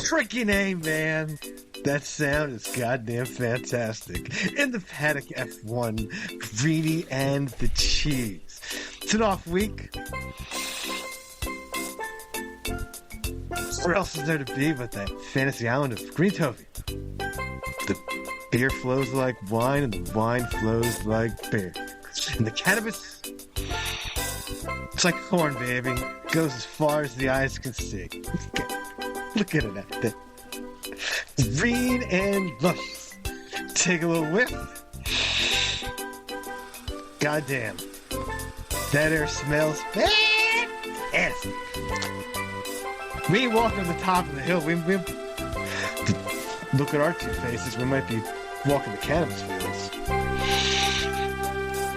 Freaking A, man. That sound is goddamn fantastic. In the paddock F1, Greedy and the Cheese. It's an off week. Where else is there to be but that fantasy island of Green Toby? The beer flows like wine and the wine flows like beer. And the cannabis, it's like corn, baby. Goes as far as the eyes can see. Look at it. Green and luscious. Take a little whiff. Goddamn. That air smells fantastic. We ain't walking to the top of the hill. We look at our two faces. We might be walking the cannabis fields.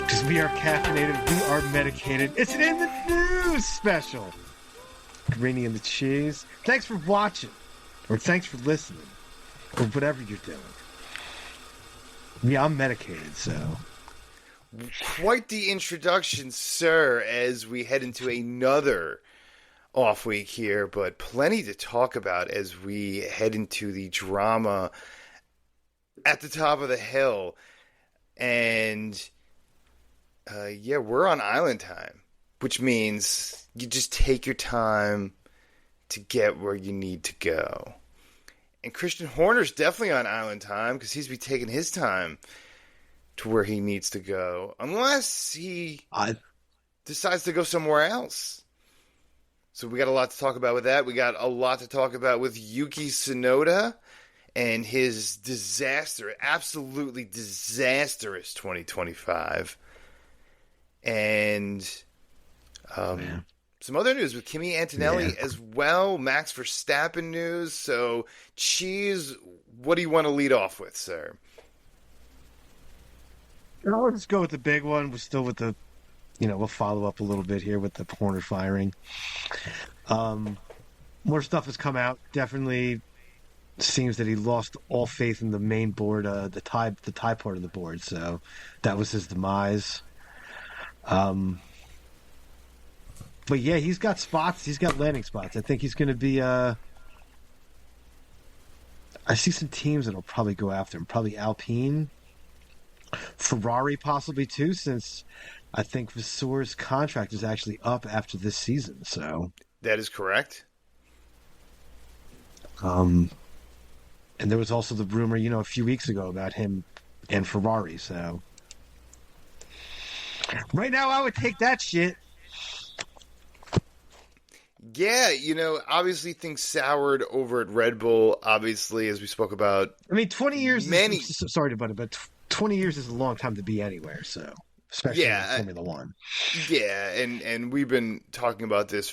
Because we are caffeinated. We are medicated. It's an In the News special. Greeny and the Cheese. Thanks for watching. Or thanks for listening. Or whatever you're doing. Yeah, I'm medicated, so. Quite the introduction, sir, as we head into another off week here, but plenty to talk about as we head into the drama at the top of the hill. And we're on island time, which means you just take your time to get where you need to go. And Christian Horner's definitely on island time because he's be taking his time to where he needs to go, unless he decides to go somewhere else. So we got a lot to talk about with that. We got a lot to talk about with Yuki Tsunoda and his absolutely disastrous 2025. And some other news with Kimi Antonelli as well, Max Verstappen news. So, Cheese, what do you want to lead off with, sir? Let's go with the big one. We're still with the, we'll follow up a little bit here with the Horner firing. More stuff has come out. Definitely seems that he lost all faith in the main board, the tie part of the board. So that was his demise. But yeah, he's got spots. He's got landing spots. I think he's going to be. I see some teams that'll probably go after him. Probably Alpine, Ferrari, possibly too, since I think Vasseur's contract is actually up after this season. So that is correct. And there was also the rumor, a few weeks ago about him and Ferrari. So right now, I would take that shit. Yeah, obviously things soured over at Red Bull, obviously, as we spoke about. I mean, 20 years sorry to butt it, but 20 years is a long time to be anywhere, so especially in Formula One. Yeah, and we've been talking about this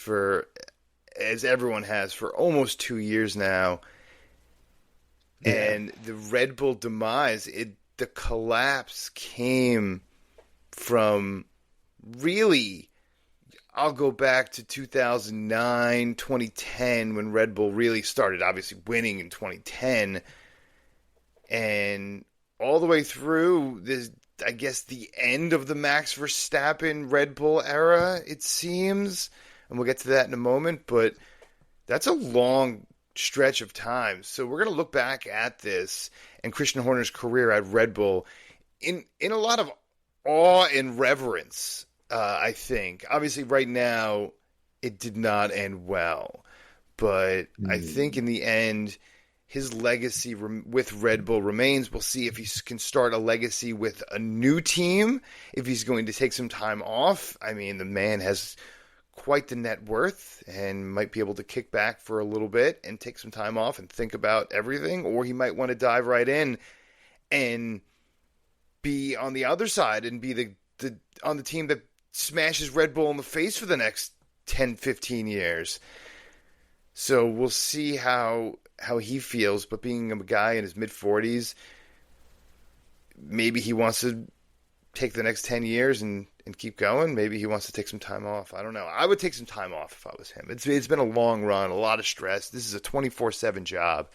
as everyone has, for almost 2 years now. Yeah. And the Red Bull demise, the collapse came from really, I'll go back to 2009, 2010, when Red Bull really started obviously winning in 2010. And all the way through this, I guess, the end of the Max Verstappen Red Bull era, it seems. And we'll get to that in a moment, but that's a long stretch of time. So we're going to look back at this and Christian Horner's career at Red Bull in a lot of awe and reverence. I think obviously right now it did not end well, but I think in the end his legacy with Red Bull remains. We'll see if he can start a legacy with a new team, if he's going to take some time off. I mean, the man has quite the net worth and might be able to kick back for a little bit and take some time off and think about everything, or he might want to dive right in and be on the other side and be on the team that smashes Red Bull in the face for the next 10, 15 years. So we'll see how he feels, but being a guy in his mid-40s, maybe he wants to take the next 10 years and keep going. Maybe he wants to take some time off. I don't know. I would take some time off if I was him. It's been a long run, a lot of stress. This is a 24/7 job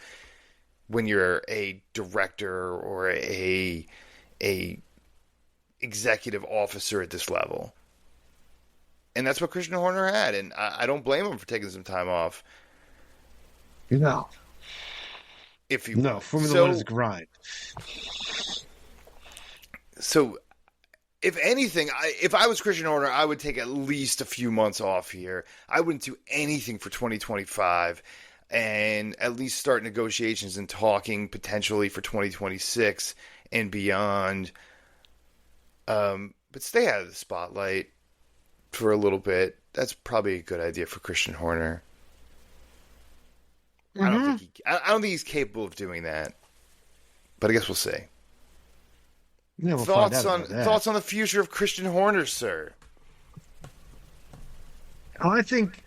when you're a director or a executive officer at this level. And that's what Christian Horner had, and I don't blame him for taking some time off. No. if you No, will. Formula One is a grind. So, if anything, if I was Christian Horner, I would take at least a few months off here. I wouldn't do anything for 2025 and at least start negotiations and talking potentially for 2026 and beyond. But stay out of the spotlight for a little bit. That's probably a good idea for Christian Horner. I don't think he's capable of doing that. But I guess we'll see. Yeah, we'll thoughts on the future of Christian Horner, sir? Oh, I think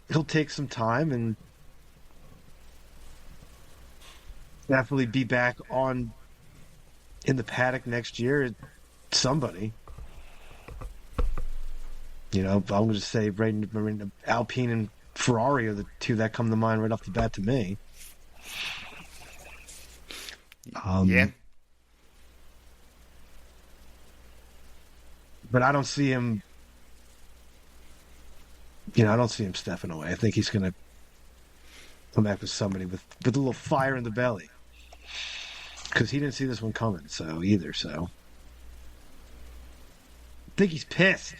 he'll take some time and definitely be back in the paddock next year. Somebody, I'm going to say Alpine and Ferrari are the two that come to mind right off the bat to me. Yeah. But I don't see him. I don't see him stepping away. I think he's going to come back with somebody with a little fire in the belly, because he didn't see this one coming. So I think he's pissed.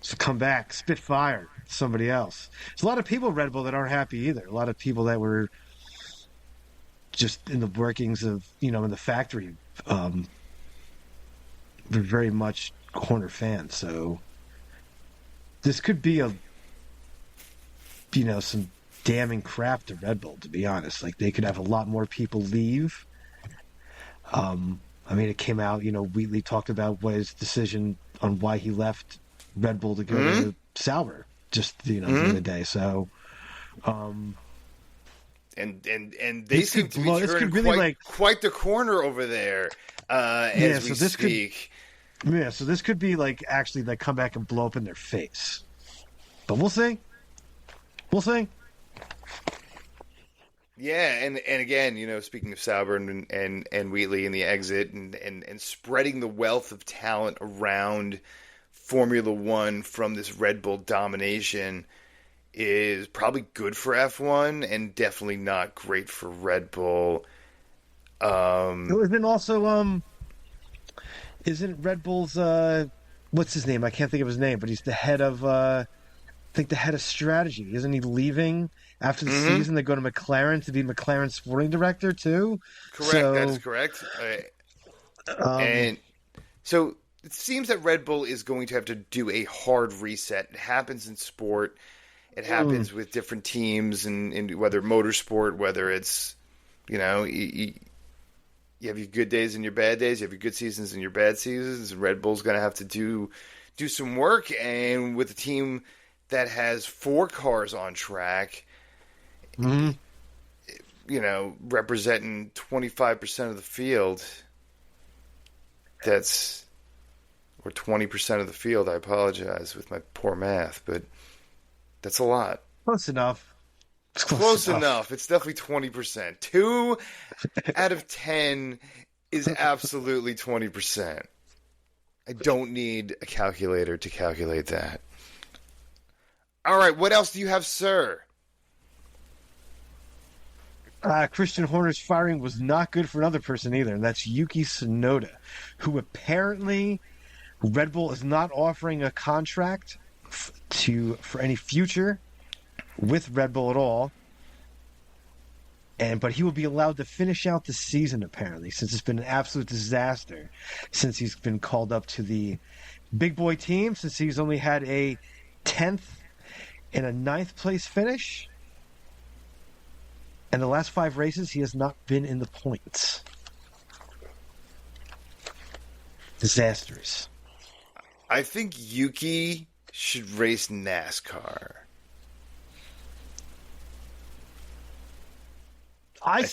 So come back, spit fire, somebody else. There's a lot of people at Red Bull that aren't happy either. A lot of people that were just in the workings of, in the factory. They're very much Horner fans, so this could be some damning crap to Red Bull, to be honest. Like, they could have a lot more people leave. It came out, Wheatley talked about his decision on why he left Red Bull to go to Sauber just, the other day. So, and they seem to be turning really quite the corner over there as we speak. So this could be actually come back and blow up in their face. But we'll see. Yeah, and again, speaking of Sauber and Wheatley and the exit and spreading the wealth of talent around Formula One from this Red Bull domination is probably good for F1 and definitely not great for Red Bull. Isn't Red Bull's what's his name? I can't think of his name, but he's the head of the head of strategy. Isn't he leaving after the season? They go to McLaren to be McLaren's sporting director too. Correct. That is correct. And so it seems that Red Bull is going to have to do a hard reset. It happens in sport. It happens with different teams, and whether motorsport, whether it's you have your good days and your bad days. You have your good seasons and your bad seasons. And Red Bull's going to have to do some work. And with a team that has 4 cars on track, representing 25% of the field, or 20% of the field. I apologize with my poor math, but that's a lot. Close enough. Close enough. It's definitely 20%. 2 out of 10 is absolutely 20%. I don't need a calculator to calculate that. All right, what else do you have, sir? Christian Horner's firing was not good for another person either, and that's Yuki Tsunoda, who apparently Red Bull is not offering a contract for any future with Red Bull at all. But he will be allowed to finish out the season, apparently, since it's been an absolute disaster since he's been called up to the big boy team, since he's only had a 10th and a 9th place finish. And the last 5 races, he has not been in the points. Disastrous. I think Yuki should race NASCAR. I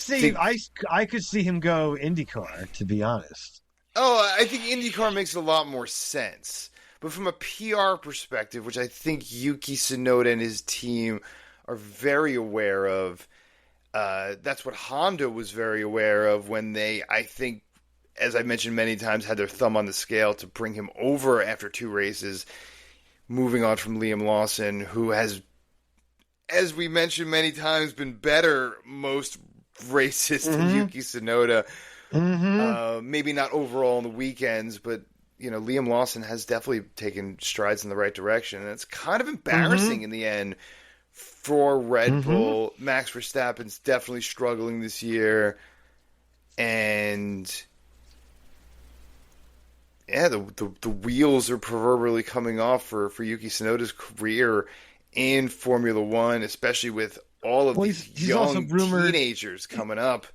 could see him go IndyCar, to be honest. Oh, I think IndyCar makes a lot more sense. But from a PR perspective, which I think Yuki Tsunoda and his team are very aware of, that's what Honda was very aware of when they, I think, as I mentioned many times, had their thumb on the scale to bring him over after 2 races, moving on from Liam Lawson, who has as we mentioned many times, been better most races than Mm-hmm. Yuki Tsunoda. Mm-hmm. Maybe not overall on the weekends, but Liam Lawson has definitely taken strides in the right direction. And it's kind of embarrassing Mm-hmm. in the end for Red Mm-hmm. Bull. Max Verstappen's definitely struggling this year. And yeah, the wheels are proverbially coming off for Yuki Tsunoda's career in Formula One, especially with all of Well, these he's also young rumored. teenagers coming up.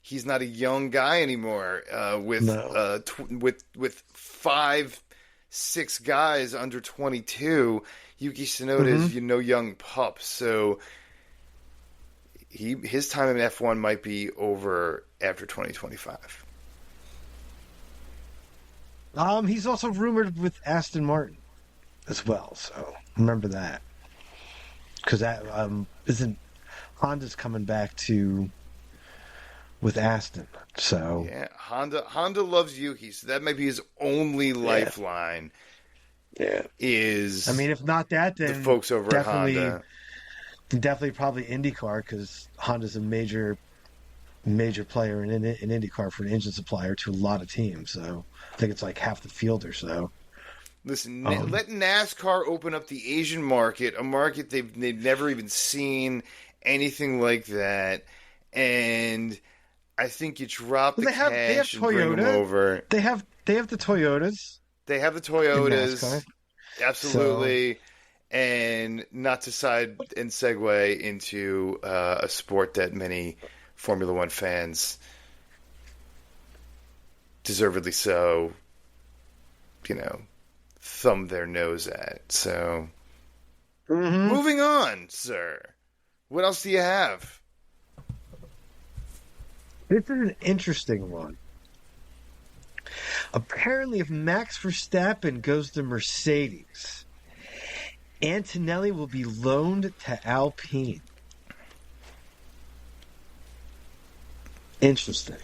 He's not a young guy anymore. No. With 5, 6 guys under 22, Yuki Tsunoda Mm-hmm. is young pup. So his time in F1 might be over after 2025. He's also rumored with Aston Martin as well. So remember that, because that isn't Honda's coming back to with Aston. So Yeah, Honda loves Yuki, so that might be his only yeah, lifeline. yeah. Is I mean, if not that, the then folks over at definitely, Honda. definitely probably IndyCar, because Honda's a major player in IndyCar for an engine supplier to a lot of teams. So I think it's like half the field or so. Listen, Um, let NASCAR open up the Asian market, a market they've never even seen anything like that, and I think you drop well, the they have cash and bring them Toyota. over. They have the Toyotas They have the in NASCAR. Toyotas, So absolutely, and not to side and segue into a sport that many Formula One fans, deservedly so, thumb their nose at. So, mhm. moving on, sir. What else do you have? This is an interesting one. Apparently, if Max Verstappen goes to Mercedes, Antonelli will be loaned to Alpine. Interesting.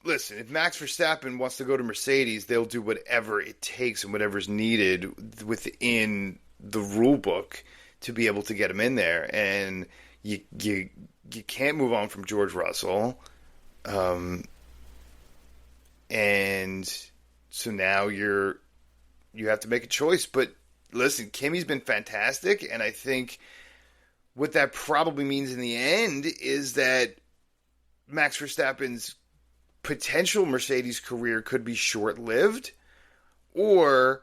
Listen, if Max Verstappen wants to go to Mercedes, they'll do whatever it takes and whatever's needed within the rule book to be able to get him in there. And you can't move on from George Russell. And so now you have to make a choice. But listen, Kimmy's been fantastic, and I think what that probably means in the end is that Max Verstappen's potential Mercedes career could be short-lived, or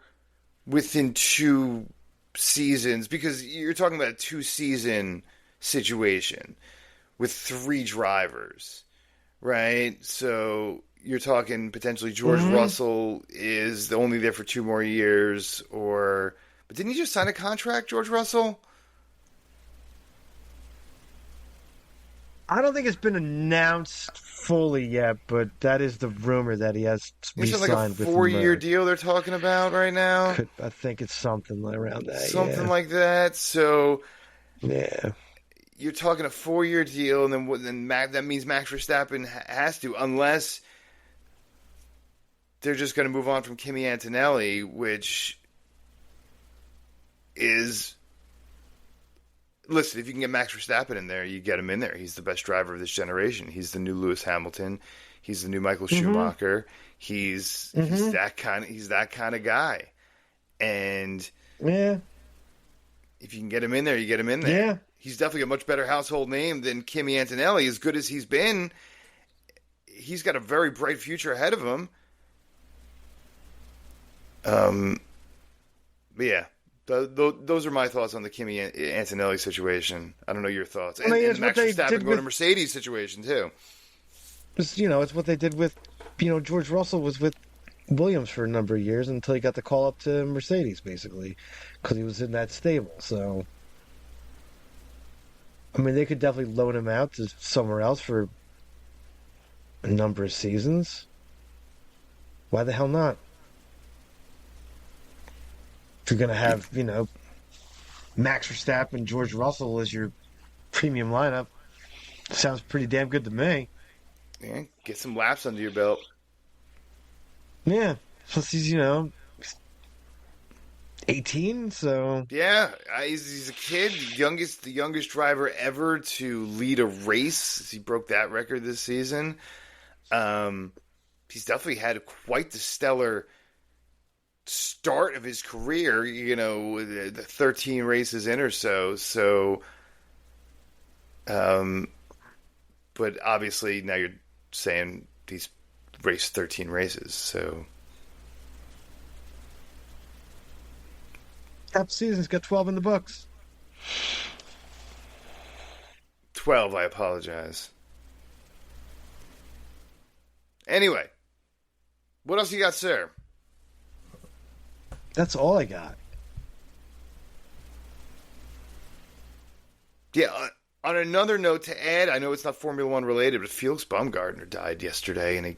within 2 seasons, because you're talking about a 2-season situation with 3 drivers, right? So you're talking potentially George Mhm. Russell is only there for 2 more years, but didn't he just sign a contract, George Russell? I don't think it's been announced fully yet, but that is the rumor that he has It's like a re-signed with 4-year Merc. deal they're talking about right now. I think it's something around that. Something Yeah, like that. So yeah. you're talking a 4-year deal, and that means Max Verstappen has to, unless they're just going to move on from Kimi Antonelli, which is, listen, if you can get Max Verstappen in there, you get him in there. He's the best driver of this generation. He's the new Lewis Hamilton. He's the new Michael Schumacher. He's that kind of guy. And Yeah, if you can get him in there, you get him in there. yeah. He's definitely a much better household name than Kimi Antonelli. As good as he's been, he's got a very bright future ahead of him. But yeah, those are my thoughts on the Kimi Antonelli situation. I don't know your thoughts. And, I mean, and it's Max what they Verstappen did going to with, Mercedes situation too. it's what they did with, George Russell was with Williams for a number of years until he got the call up to Mercedes, basically, because he was in that stable. So, I mean, they could definitely loan him out to somewhere else for a number of seasons. Why the hell not? If you're going to have, Max Verstappen, George Russell as your premium lineup, sounds pretty damn good to me. Yeah, get some laps under your belt. Yeah. Plus, he's 18, so Yeah, he's a kid, the youngest driver ever to lead a race. He broke that record this season. He's definitely had quite the stellar start of his career. The 13 races in or so. So, but obviously now you're saying he's raced 13 races. So. Top season's got 12 in the books. 12, I apologize. Anyway, what else you got, sir? That's all I got. Yeah, on another note to add, I know it's not Formula One related, but Felix Baumgartner died yesterday in a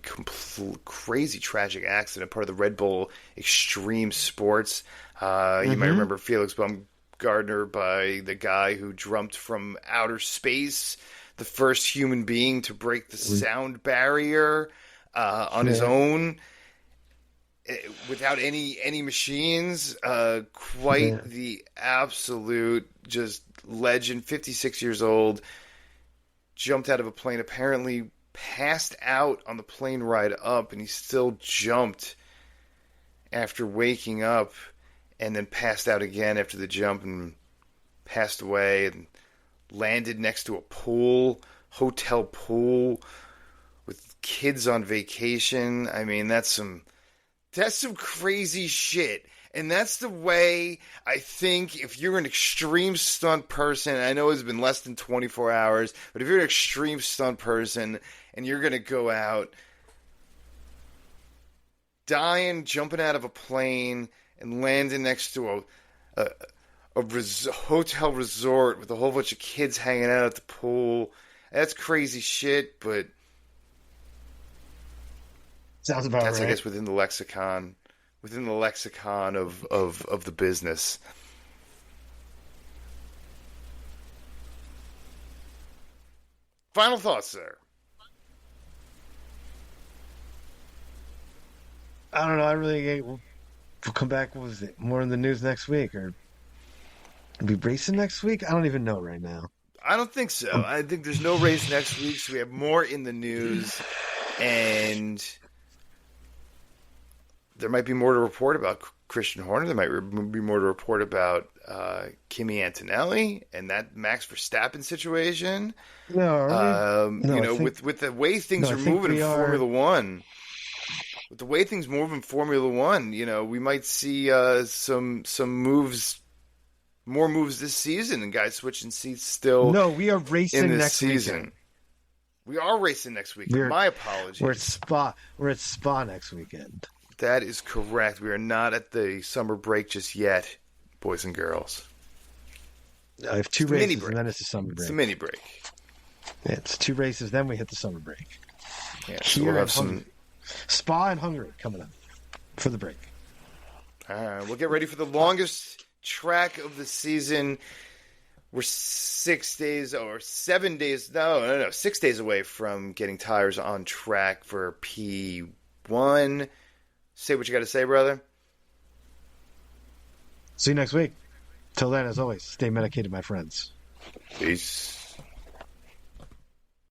crazy tragic accident, part of the Red Bull Extreme Sports. You might remember Felix Baumgartner by the guy who jumped from outer space, the first human being to break the sound barrier on his own without any machines. Quite the absolute just legend. 56 years old, jumped out of a plane, apparently passed out on the plane ride up, and he still jumped after waking up, and then passed out again after the jump and passed away, and landed next to a hotel pool with kids on vacation. I mean, that's some crazy shit. And that's the way I think if you're an extreme stunt person, I know it's been less than 24 hours, but if you're an extreme stunt person and you're going to go out dying, jumping out of a plane and landing next to a hotel resort with a whole bunch of kids hanging out at the pool, that's crazy shit, but sounds about that's, right. I guess, within the lexicon of the business. Final thoughts, sir. I don't know. We'll come back. What was it? More in the news next week, or be racing next week? I don't even know right now. I don't think so. I think there's no race next week, so we have more in the news, and there might be more to report about Christian Horner. There might be more to report about Kimi Antonelli and that Max Verstappen situation. With the way things are moving in Formula One. With the way things move in Formula One, we might see some moves, more moves this season, and guys switching seats still. No, we are racing in this next season. Weekend. We are racing next weekend. My apologies. We're at Spa next weekend. That is correct. We are not at the summer break just yet, boys and girls. I have two races, and then it's the summer break. It's a mini break. Yeah, it's 2 races, then we hit the summer break. Yeah, so we'll have some Spa and Hungary coming up for the break. All right, we'll get ready for the longest track of the season. We're 6 days or 7 days. No, 6 days away from getting tires on track for P1. Say what you got to say, brother. See you next week. Till then, as always, stay medicated, my friends. Peace.